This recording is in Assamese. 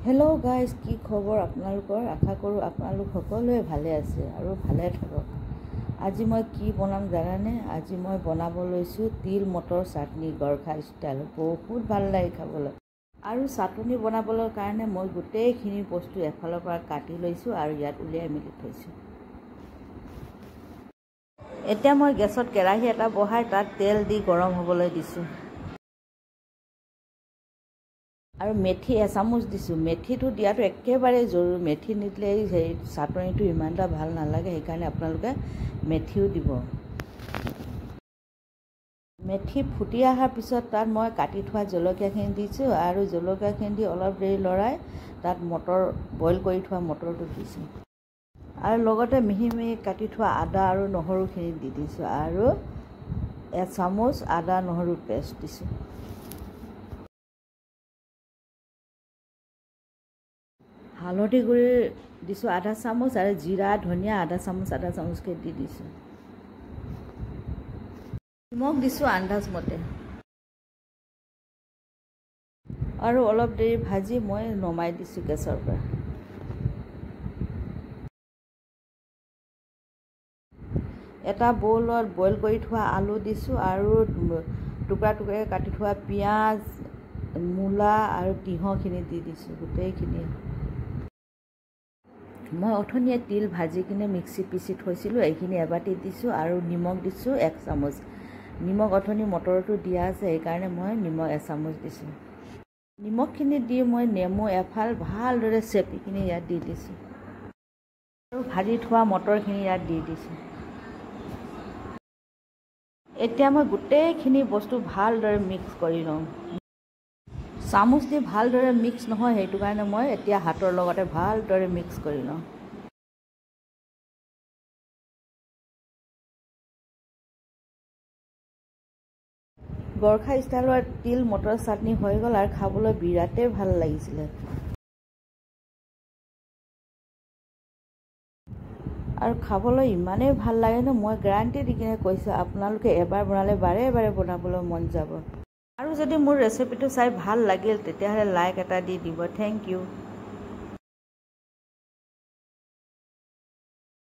হেল্ল' গাইজ, কি খবৰ আপোনালোকৰ? আশা কৰোঁ আপোনালোক সকলোৱে ভালে আছে আৰু ভালে থাকক। আজি মই কি বনাম জানানে? আজি মই বনাব লৈছোঁ তিল মটৰ চাটনি, গৰখা ষ্টাইল। বহুত ভাল লাগে খাবলৈ। আৰু চাটনি বনাবলৈ কাৰণে মই গোটেইখিনি বস্তু এফালৰ পৰা কাটি লৈছোঁ আৰু ইয়াত উলিয়াই মেলি থৈছোঁ। এতিয়া মই গেছত কেৰাহী এটা বহাই তাত তেল দি গৰম হ'বলৈ দিছোঁ আৰু মেথি এচামুচ দিছোঁ। মেথিটো দিয়াটো একেবাৰে জৰুৰী। মেথি নিদিলে সেই চাটনিটো ইমান এটা ভাল নালাগে, সেইকাৰণে আপোনালোকে মেথিও দিব। মেথি ফুটি অহাৰ পিছত তাত মই কাটি থোৱা জলকীয়াখিনি দিছোঁ আৰু জলকীয়াখিনি দি অলপ দেৰি লৰাই তাত বইল কৰি থোৱা মটৰটো দিছোঁ আৰু লগতে মিহি মিহি কাটি থোৱা আদা আৰু নহৰুখিনি দি দিছোঁ আৰু এচামুচ আদা নহৰু পেষ্ট দিছোঁ। হালধি গুড়ি দিছোঁ আধা চামুচ আৰু জিৰা ধনিয়া আধা চামুচকৈ দি দিছোঁ। নিমখ দিছোঁ আন্দাজ মতে আৰু অলপ দেৰি ভাজি মই নমাই দিছোঁ গেছৰ পৰা। এটা বৌলত বইল কৰি থোৱা আলু দিছোঁ আৰু টুকুৰা টুকুৰাকৈ কাটি থোৱা পিঁয়াজ, মূলা আৰু তিয়ঁহখিনি দি দিছোঁ। গোটেইখিনি মই অথনিয়ে তিল ভাজি কিনে মিক্সিত পিচি থৈছিলোঁ, এইখিনি এবাটি দিছোঁ আৰু নিমখ দিছোঁ 1 চামুচ। নিমখ অথনি মটৰটো দিয়া আছে, সেইকাৰণে মই নিমখ 1 চামুচ দিছোঁ। নিমখখিনি দি মই নেমু এফাল ভালদৰে চেপি কিনে ইয়াত দি দিছোঁ আৰু ভাজি থোৱা মটৰখিনি ইয়াত দি দিছোঁ। এতিয়া মই গোটেইখিনি বস্তু ভালদৰে মিক্স কৰি লওঁ। চামুচ দি ভালদৰে মিক্স নহয়, সেইটো কাৰণে মই এতিয়া হাতৰ লগতে ভালদৰে মিক্স কৰি লওঁ। গৰখা ষ্টাইলৰ তিল মটৰ চাটনি হৈ গ'ল আৰু খাবলৈ বিৰাটেই ভাল লাগিছিলে। আৰু খাবলৈ ইমানেই ভাল লাগে ন, মই গেৰাণ্টি দি কিনে কৈছোঁ, আপোনালোকে এবাৰ বনালে বাৰে বাৰে বনাবলৈ মন যাব। আৰু যদি মোৰ ৰেচিপিটো চাই ভাল লাগিল তেতিয়াহ'লে লাইক এটা দি দিব। Thank U.